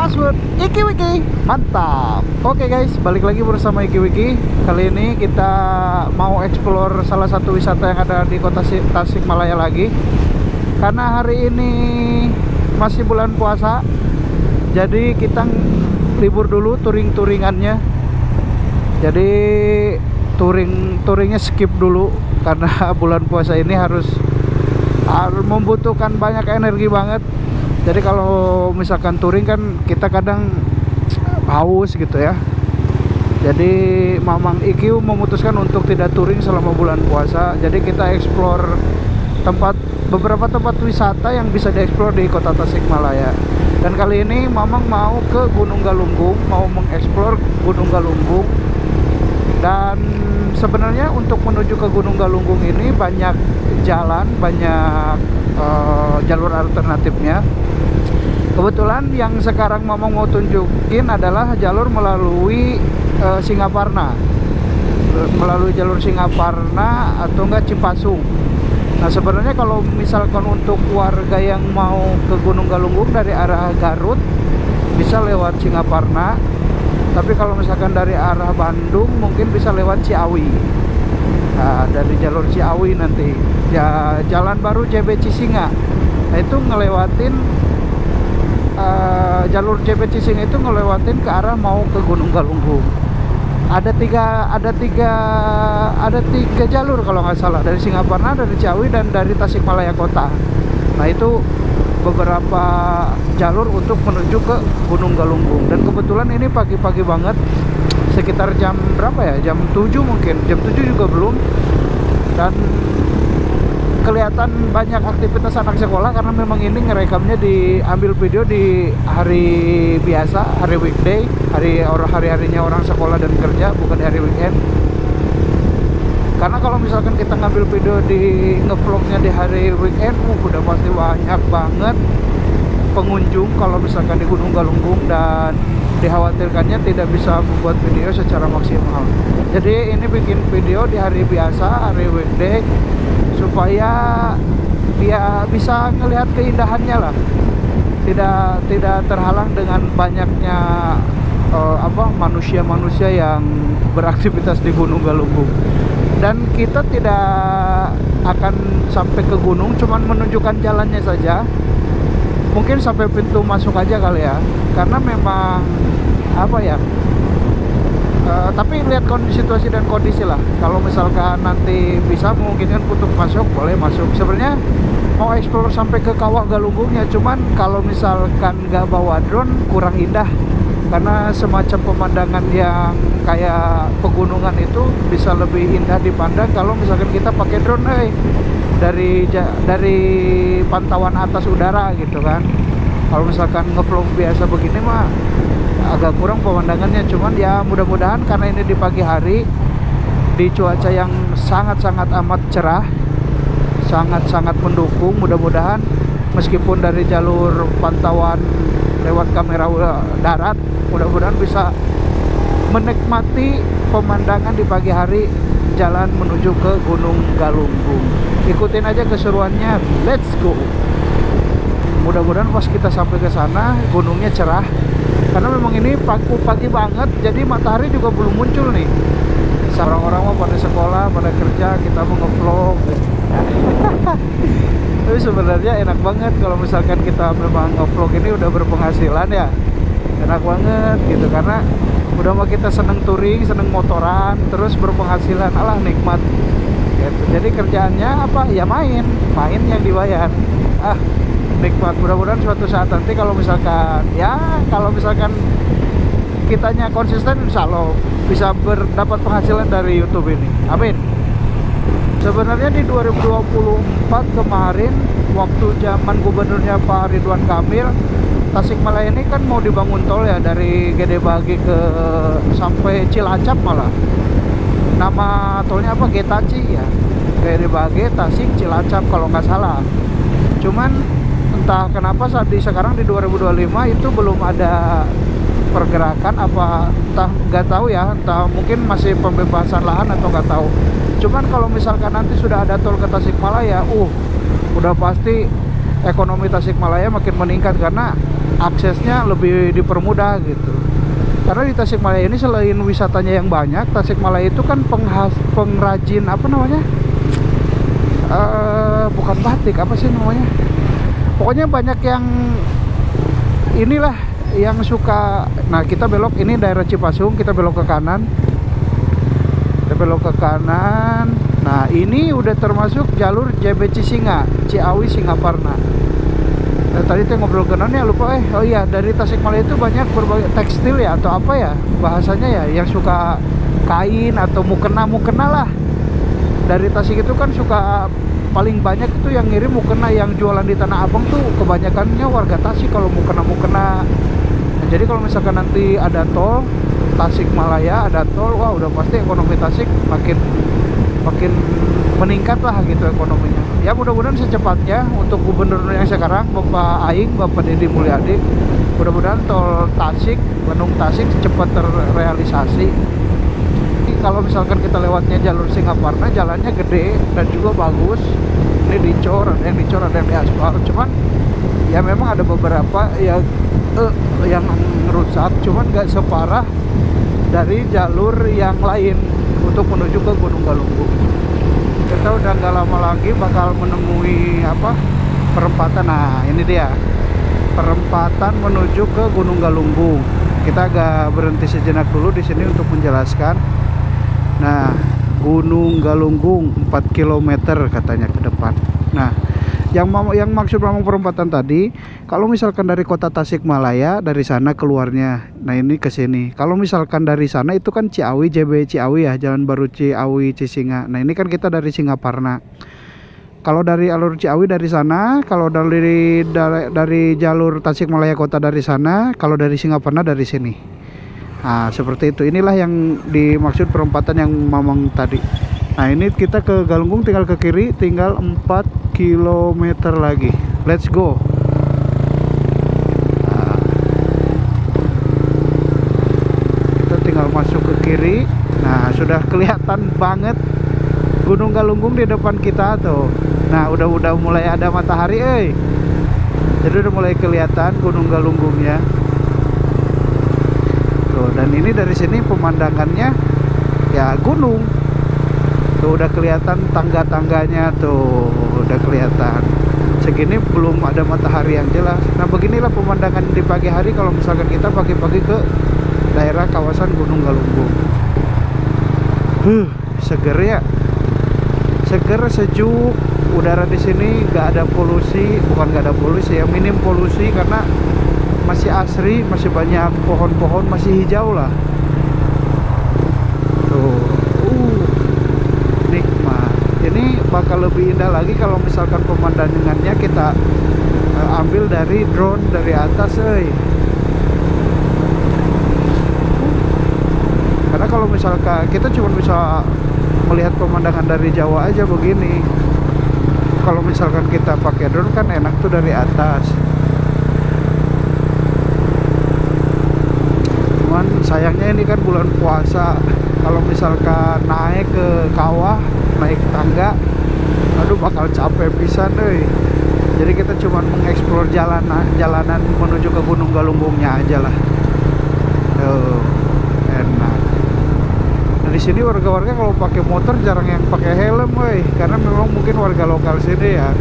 password Iki Wiki. Mantap. Oke guys, balik lagi bersama Iki Wiki. Kali ini kita mau explore salah satu wisata yang ada di kota Tasikmalaya lagi. Karena hari ini masih bulan puasa, jadi kita libur dulu touringannya. Jadi touringnya skip dulu karena bulan puasa ini harus membutuhkan banyak energi banget. Jadi kalau misalkan touring kan kita kadang haus gitu ya. Jadi Mamang IQ memutuskan untuk tidak touring selama bulan puasa. Jadi kita explore beberapa tempat wisata yang bisa dieksplor di kota Tasikmalaya. Dan kali ini Mamang mau ke Gunung Galunggung, mau mengeksplor Gunung Galunggung. Dan sebenarnya untuk menuju ke Gunung Galunggung ini banyak jalan, banyak jalur alternatifnya. Kebetulan yang sekarang Mamang mau tunjukin adalah jalur melalui Singaparna, melalui jalur Singaparna atau enggak Cipasung. Nah sebenarnya kalau misalkan untuk warga yang mau ke Gunung Galunggung dari arah Garut bisa lewat Singaparna, tapi kalau misalkan dari arah Bandung mungkin bisa lewat Ciawi. Nah dari jalur Ciawi nanti ya, jalan baru JB Cisinga. Nah itu ngelewatin jalur JB Cisinga itu ngelewatin ke arah mau ke Gunung Galunggung. Ada tiga jalur kalau nggak salah, dari Singaparna, dari Ciawi, dan dari Tasikmalaya kota. Nah itu beberapa jalur untuk menuju ke Gunung Galunggung. Dan kebetulan ini pagi-pagi banget, sekitar jam berapa ya, jam 7 mungkin, jam 7 juga belum. Dan kelihatan banyak aktivitas anak sekolah karena memang ini ngerekamnya, diambil video di hari biasa, hari weekday, hari-harinya orang sekolah dan kerja, bukan di hari weekend. Karena kalau misalkan kita ngambil video di ngevlognya di hari weekend, udah pasti banyak banget pengunjung kalau misalkan di Gunung Galunggung, dan dikhawatirkannya tidak bisa membuat video secara maksimal. Jadi ini bikin video di hari biasa, hari weekday, supaya dia bisa ngelihat keindahannya lah, tidak terhalang dengan banyaknya manusia-manusia yang beraktivitas di Gunung Galunggung. Dan kita tidak akan sampai ke gunung, cuman menunjukkan jalannya saja, mungkin sampai pintu masuk aja kali ya, karena memang tapi lihat situasi dan kondisi lah. Kalau misalkan nanti bisa memungkinkan untuk masuk, boleh masuk. Sebenarnya mau explore sampai ke Kawah Galunggungnya, cuman kalau misalkan nggak bawa drone kurang indah, karena semacam pemandangan yang kayak pegunungan itu bisa lebih indah dipandang kalau misalkan kita pakai drone dari pantauan atas udara gitu kan. Kalau misalkan ngevlog biasa begini mah agak kurang pemandangannya. Cuman ya mudah-mudahan karena ini di pagi hari, di cuaca yang sangat-sangat amat cerah, sangat-sangat mendukung, mudah-mudahan meskipun dari jalur pantauan lewat kamera darat, mudah-mudahan bisa menikmati pemandangan di pagi hari jalan menuju ke Gunung Galunggung. Ikutin aja keseruannya, let's go. Mudah-mudahan pas kita sampai ke sana gunungnya cerah, karena memang ini pagi banget, jadi matahari juga belum muncul nih. Orang-orang mau pada sekolah, pada kerja, kita mau ngevlog. Tapi sebenarnya enak banget kalau misalkan kita memang ngevlog ini udah berpenghasilan ya, enak banget gitu, karena udah mah kita seneng touring, seneng motoran, terus berpenghasilan, alah nikmat gitu. Jadi kerjaannya apa ya, main yang dibayar, nikmat. Mudah-mudahan suatu saat nanti kalau misalkan kitanya konsisten, insya Allah bisa berdapat penghasilan dari YouTube ini, amin. Sebenarnya di 2024 kemarin, waktu zaman gubernurnya Pak Ridwan Kamil, Tasikmalaya ini kan mau dibangun tol ya, dari Gede Bage sampai Cilacap malah. Nama tolnya apa? Getaci ya, Gede Bage, Tasik, Cilacap kalau nggak salah. Cuman entah kenapa sekarang di 2025 itu belum ada pergerakan, apa entah, nggak tahu ya, entah mungkin masih pembebasan lahan atau nggak tahu. Cuman kalau misalkan nanti sudah ada tol ke Tasikmalaya, udah pasti ekonomi Tasikmalaya makin meningkat karena aksesnya lebih dipermudah gitu. Karena di Tasikmalaya ini selain wisatanya yang banyak, Tasikmalaya itu kan pengrajin apa namanya? Bukan batik, apa sih namanya? Pokoknya banyak yang inilah yang suka. Nah, kita belok ini daerah Cipasung, kita belok ke kanan. Kita belok ke kanan. Nah, ini udah termasuk jalur JB Cisinga, Ciawi Singaparna. Nah, tadi saya ngobrol ke Nani, lupa oh iya, dari Tasikmalaya itu banyak berbagai tekstil ya atau apa ya bahasanya ya, yang suka kain atau mukena lah. Dari Tasik itu kan suka paling banyak itu yang ngirim mukena, yang jualan di Tanah Abang tuh kebanyakannya warga Tasik kalau mukena. Nah, jadi kalau misalkan nanti ada tol Tasikmalaya, ada tol, wah udah pasti ekonomi Tasik makin meningkat lah gitu ekonominya. Ya mudah-mudahan secepatnya untuk gubernur yang sekarang Bapak Aing, Bapak Deddy Mulyadi, mudah-mudahan tol Tasik, Bandung Tasik cepat terrealisasi. Kalau misalkan kita lewatnya jalur Singaparna, jalannya gede dan juga bagus. Ini dicor, ada yang dicor, ada yang diaspal. Cuman ya memang ada beberapa yang rusak, cuman nggak separah dari jalur yang lain untuk menuju ke Gunung Galunggung. Kita udah nggak lama lagi bakal menemui perempatan. Nah, ini dia perempatan menuju ke Gunung Galunggung. Kita agak berhenti sejenak dulu di sini untuk menjelaskan. Nah, Gunung Galunggung 4 km katanya ke depan. Nah, yang maksud memang perempatan tadi, kalau misalkan dari kota Tasikmalaya, dari sana keluarnya, nah ini ke sini. Kalau misalkan dari sana itu kan Ciawi, JB Ciawi ya, Jalan Baru Ciawi Cisinga. Nah, ini kan kita dari Singaparna. Kalau dari alur Ciawi dari sana, kalau dari jalur Tasikmalaya kota dari sana, kalau dari Singaparna dari sini. Nah, seperti itu. Inilah yang dimaksud perempatan yang Mamang tadi. Nah, ini kita ke Galunggung tinggal ke kiri, tinggal 4 km lagi. Let's go. Nah, kita tinggal masuk ke kiri. Nah, sudah kelihatan banget Gunung Galunggung di depan kita tuh. Nah, udah mulai ada matahari, jadi udah mulai kelihatan Gunung Galunggungnya. Tuh, dan ini dari sini pemandangannya ya gunung. Tuh udah kelihatan tangga-tangganya, tuh udah kelihatan. Segini belum ada matahari yang jelas. Nah, beginilah pemandangan di pagi hari kalau misalkan kita pagi-pagi ke daerah kawasan Gunung Galunggung. Seger ya. Seger, sejuk. Udara di sini nggak ada polusi, bukan nggak ada polusi ya, minim polusi karena masih asri, masih banyak pohon-pohon, masih hijau lah. Tuh, nikmat. Ini bakal lebih indah lagi kalau misalkan pemandangannya kita ambil dari drone dari atas, Karena kalau misalkan kita cuma bisa melihat pemandangan dari Jawa aja begini. Kalau misalkan kita pakai drone kan enak tuh dari atas. Cuman sayangnya ini kan bulan puasa. Kalau misalkan naik ke kawah, naik tangga, aduh bakal capek pisan deh. Jadi kita cuma mengeksplor jalanan menuju ke Gunung Galunggungnya aja lah. Tuh, enak. Nah, di sini warga-warga kalau pakai motor jarang yang pakai helm, karena memang mungkin warga lokal sini ya.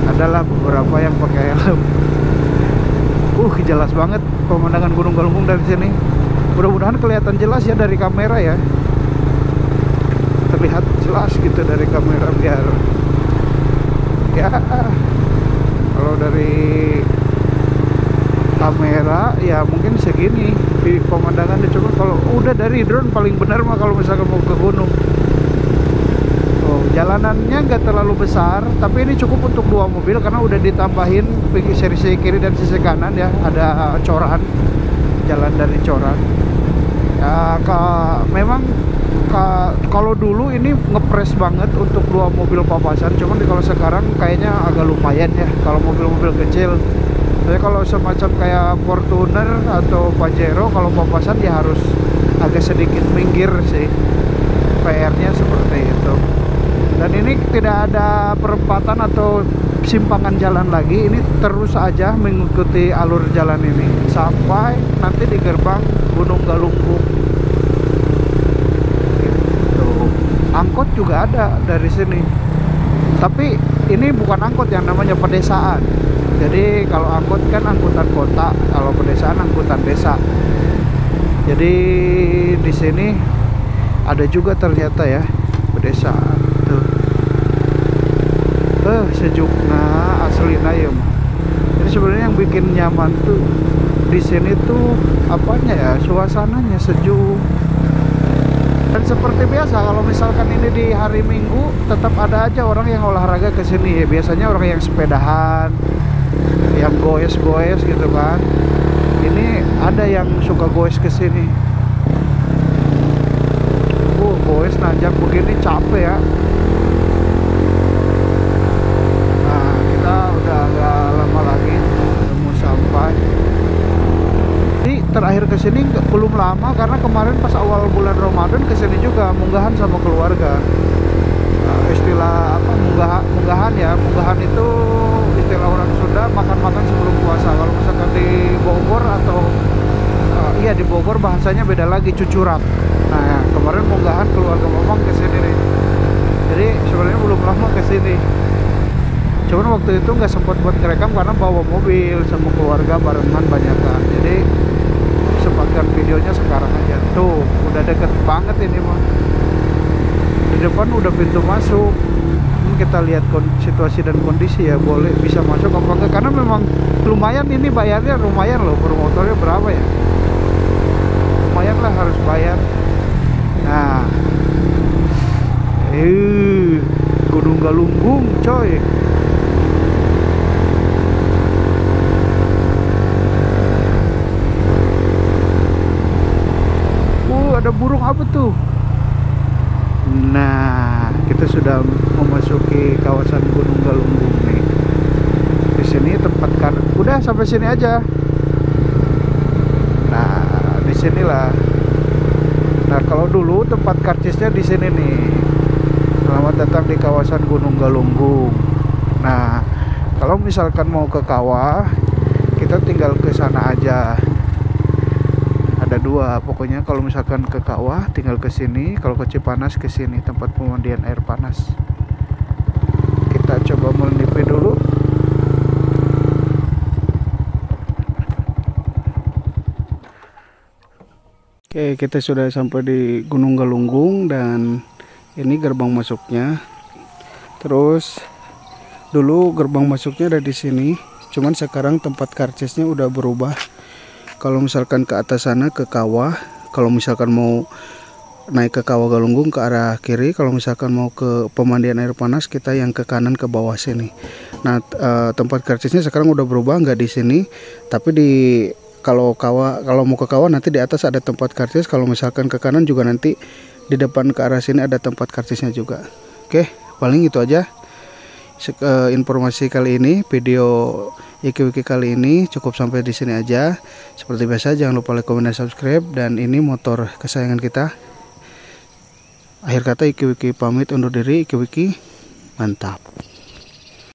Adalah beberapa yang pakai helm. Jelas banget pemandangan Gunung Galunggung dari sini. Mudah-mudahan kelihatan jelas ya dari kamera ya. Terlihat jelas gitu dari kamera biar ya. Kalau dari kamera ya mungkin segini di pemandangan. Coba kalau udah dari drone paling benar mah kalau misalkan mau ke gunung. Jalanannya nggak terlalu besar, tapi ini cukup untuk 2 mobil karena udah ditambahin sisi kiri dan sisi kanan ya, ada coran, jalan dari coran. Ya, memang kalau dulu ini ngepres banget untuk 2 mobil papasan, cuman kalau sekarang kayaknya agak lumayan ya kalau mobil-mobil kecil. Tapi kalau semacam kayak Fortuner atau Pajero kalau papasan ya harus agak sedikit minggir sih, PR-nya seperti itu. Dan ini tidak ada perempatan atau simpangan jalan lagi, ini terus aja mengikuti alur jalan ini sampai nanti di gerbang Gunung Galunggung gitu. Angkot juga ada dari sini, tapi ini bukan angkot, yang namanya pedesaan. Jadi kalau angkot kan angkutan kota, kalau pedesaan angkutan desa. Jadi di sini ada juga ternyata ya pedesaan tuh. Sejukna aslina ya. Jadi sebenarnya yang bikin nyaman tuh di sini tuh apanya ya, suasananya sejuk. Dan seperti biasa kalau misalkan ini di hari Minggu tetap ada aja orang yang olahraga ke sini ya. Biasanya orang yang sepedahan, yang goes-goes gitu kan. Ini ada yang suka goes ke sini. Goes nanjak begini capek ya. Terakhir kesini belum lama, karena kemarin pas awal bulan Ramadan kesini juga munggahan sama keluarga. Istilah apa, munggahan ya, munggahan itu istilah orang Sunda, makan-makan sebelum puasa. Kalau misalkan di Bogor atau iya di Bogor bahasanya beda lagi, cucurak. Nah kemarin munggahan keluarga Mamang kesini nih, jadi sebenarnya belum lama kesini. Cuman waktu itu nggak sempat buat ngerekam karena bawa mobil sama keluarga barengan banyakan. Jadi sempatkan videonya sekarang aja. Tuh udah deket banget ini mah, di depan udah pintu masuk. Kita lihat situasi dan kondisi ya, boleh bisa masuk apa enggak, karena memang lumayan ini bayarnya, lumayan loh. Per motornya berapa ya, lumayan lah, harus bayar. Nah Gunung Galunggung coy. Ada burung apa tuh? Nah, kita sudah memasuki kawasan Gunung Galunggung nih. Di sini tempat udah sampai sini aja. Nah, di sinilah. Nah, kalau dulu tempat karcisnya di sini nih. Selamat datang di kawasan Gunung Galunggung. Nah, kalau misalkan mau ke kawah, kita tinggal ke sana aja. Ada dua pokoknya, kalau misalkan ke kawah tinggal ke sini, kalau ke Cipanas ke sini, tempat pemandian air panas. Kita coba menepi dulu. Oke, kita sudah sampai di Gunung Galunggung dan ini gerbang masuknya. Terus dulu gerbang masuknya ada di sini, cuman sekarang tempat karcisnya udah berubah. Kalau misalkan ke atas sana ke kawah, kalau misalkan mau naik ke kawah Galunggung ke arah kiri, kalau misalkan mau ke pemandian air panas kita yang ke kanan ke bawah sini. Nah tempat karcisnya sekarang udah berubah, nggak di sini, tapi kalau mau ke kawah nanti di atas ada tempat karcis. Kalau misalkan ke kanan juga nanti di depan ke arah sini ada tempat karcisnya juga. Oke, paling itu aja informasi kali ini. Video Iki-Wiki kali ini cukup sampai di sini aja. Seperti biasa jangan lupa like, comment, dan subscribe. Dan ini motor kesayangan kita. Akhir kata Iki-Wiki pamit undur diri. Iki-Wiki mantap.